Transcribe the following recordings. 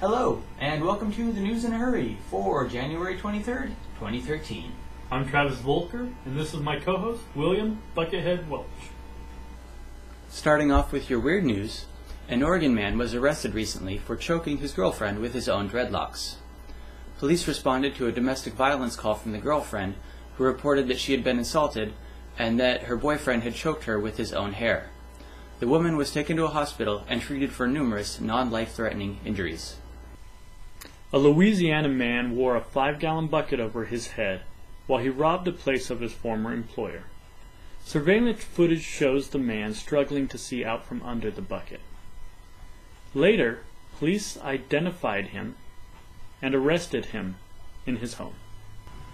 Hello, and welcome to the News in a Hurry for January 23rd, 2013. I'm Travis Volker, and this is my co-host, William Buckethead Welch. Starting off with your weird news, an Oregon man was arrested recently for choking his girlfriend with his own dreadlocks. Police responded to a domestic violence call from the girlfriend, who reported that she had been assaulted and that her boyfriend had choked her with his own hair. The woman was taken to a hospital and treated for numerous non-life-threatening injuries. A Louisiana man wore a 5-gallon bucket over his head while he robbed a place of his former employer. Surveillance footage shows the man struggling to see out from under the bucket. Later, police identified him and arrested him in his home.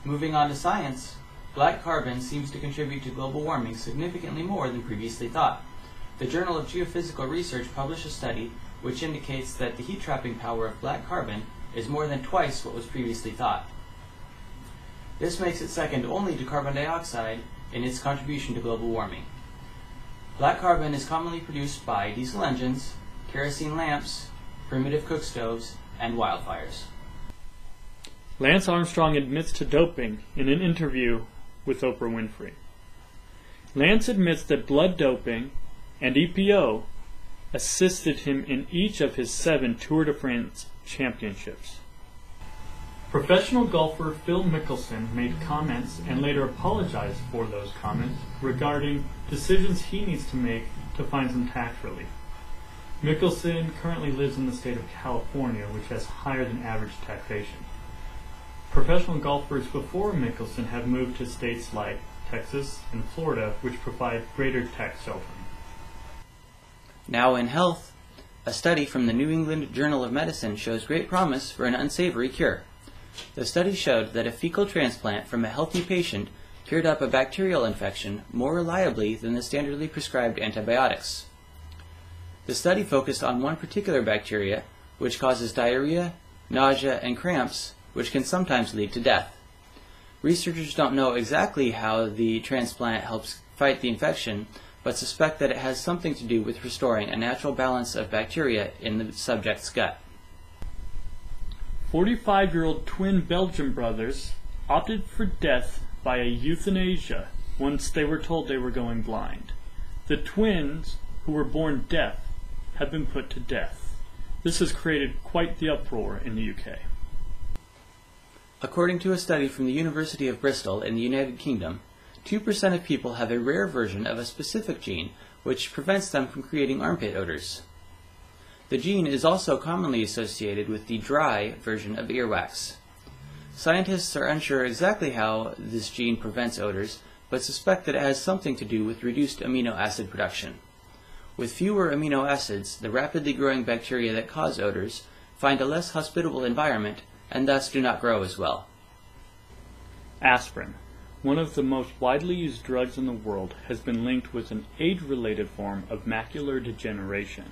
Moving on to science, black carbon seems to contribute to global warming significantly more than previously thought. The Journal of Geophysical Research published a study which indicates that the heat-trapping power of black carbon is more than twice what was previously thought. This makes it second only to carbon dioxide in its contribution to global warming. Black carbon is commonly produced by diesel engines, kerosene lamps, primitive cook stoves, and wildfires. Lance Armstrong admits to doping in an interview with Oprah Winfrey. Lance admits that blood doping and EPO assisted him in each of his 7 Tour de France championships. Professional golfer Phil Mickelson made comments and later apologized for those comments regarding decisions he needs to make to find some tax relief. Mickelson currently lives in the state of California, which has higher than average taxation. Professional golfers before Mickelson have moved to states like Texas and Florida, which provide greater tax sheltering. Now in health, a study from the New England Journal of Medicine shows great promise for an unsavory cure. The study showed that a fecal transplant from a healthy patient cured up a bacterial infection more reliably than the standardly prescribed antibiotics. The study focused on one particular bacteria, which causes diarrhea, nausea, and cramps, which can sometimes lead to death. Researchers don't know exactly how the transplant helps fight the infection, but suspect that it has something to do with restoring a natural balance of bacteria in the subject's gut. 45-year-old twin Belgian brothers opted for death via euthanasia once they were told they were going blind. The twins, who were born deaf, have been put to death. This has created quite the uproar in the UK. According to a study from the University of Bristol in the United Kingdom, 2% of people have a rare version of a specific gene which prevents them from creating armpit odors. The gene is also commonly associated with the dry version of earwax. Scientists are unsure exactly how this gene prevents odors, but suspect that it has something to do with reduced amino acid production. With fewer amino acids, the rapidly growing bacteria that cause odors find a less hospitable environment and thus do not grow as well. Aspirin, one of the most widely used drugs in the world, has been linked with an age-related form of macular degeneration.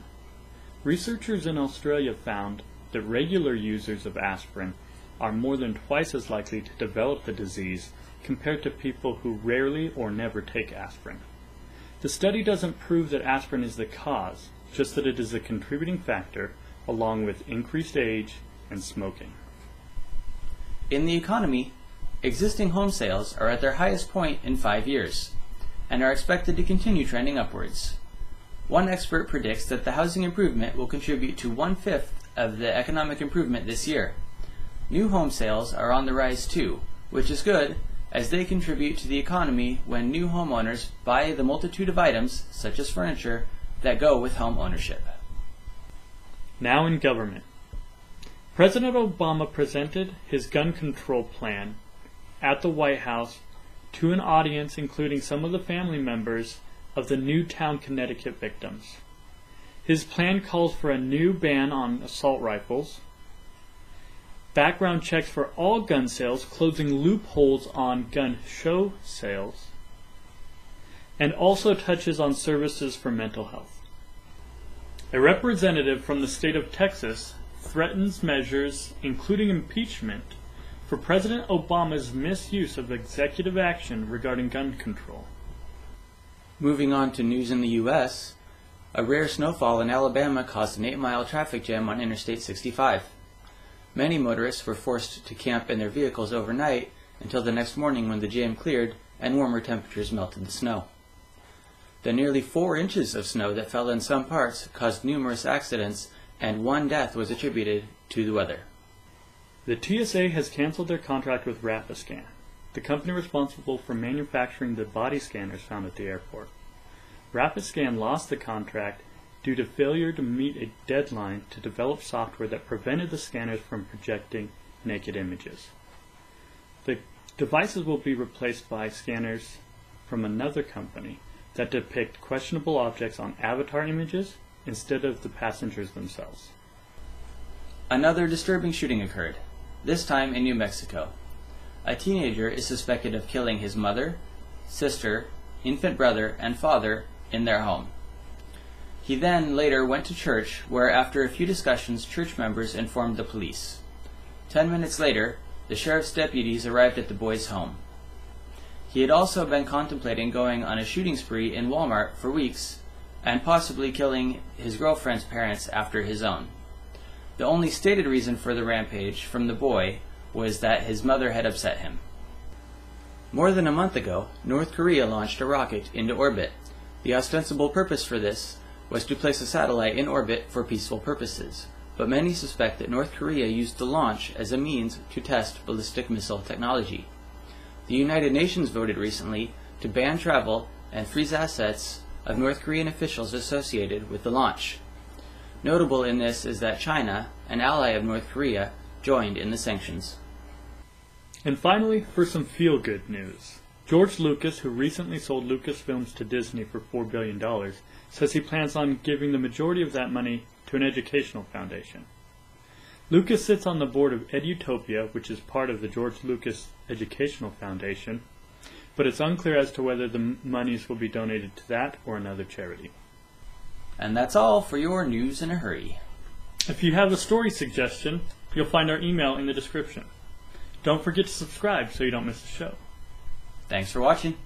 Researchers in Australia found that regular users of aspirin are more than twice as likely to develop the disease compared to people who rarely or never take aspirin. The study doesn't prove that aspirin is the cause, just that it is a contributing factor along with increased age and smoking. In the economy, existing home sales are at their highest point in 5 years and are expected to continue trending upwards. One expert predicts that the housing improvement will contribute to 1/5 of the economic improvement this year. New home sales are on the rise too, which is good, as they contribute to the economy when new homeowners buy the multitude of items, such as furniture, that go with home ownership. Now in government. President Obama presented his gun control plan at the White House to an audience including some of the family members of the Newtown, Connecticut victims. His plan calls for a new ban on assault rifles, background checks for all gun sales, closing loopholes on gun show sales, and also touches on services for mental health. A representative from the state of Texas threatens measures, including impeachment, for President Obama's misuse of executive action regarding gun control. Moving on to news in the U.S., a rare snowfall in Alabama caused an 8-mile traffic jam on Interstate 65. Many motorists were forced to camp in their vehicles overnight until the next morning when the jam cleared and warmer temperatures melted the snow. The nearly 4 inches of snow that fell in some parts caused numerous accidents, and 1 death was attributed to the weather. The TSA has canceled their contract with Rapiscan, the company responsible for manufacturing the body scanners found at the airport. Rapiscan lost the contract due to failure to meet a deadline to develop software that prevented the scanners from projecting naked images. The devices will be replaced by scanners from another company that depict questionable objects on avatar images instead of the passengers themselves. Another disturbing shooting occurred, this time in New Mexico. A teenager is suspected of killing his mother, sister, infant brother, and father in their home. He then later went to church, where after a few discussions, church members informed the police. 10 minutes later, the sheriff's deputies arrived at the boy's home. He had also been contemplating going on a shooting spree in Walmart for weeks, and possibly killing his girlfriend's parents after his own. The only stated reason for the rampage from the boy was that his mother had upset him. More than a month ago, North Korea launched a rocket into orbit. The ostensible purpose for this was to place a satellite in orbit for peaceful purposes, but many suspect that North Korea used the launch as a means to test ballistic missile technology. The United Nations voted recently to ban travel and freeze assets of North Korean officials associated with the launch. Notable in this is that China, an ally of North Korea, joined in the sanctions. And finally, for some feel-good news. George Lucas, who recently sold Lucasfilms to Disney for $4 billion, says he plans on giving the majority of that money to an educational foundation. Lucas sits on the board of Edutopia, which is part of the George Lucas Educational Foundation, but it's unclear as to whether the monies will be donated to that or another charity. And that's all for your News in a Hurry. If you have a story suggestion, you'll find our email in the description. Don't forget to subscribe so you don't miss the show. Thanks for watching.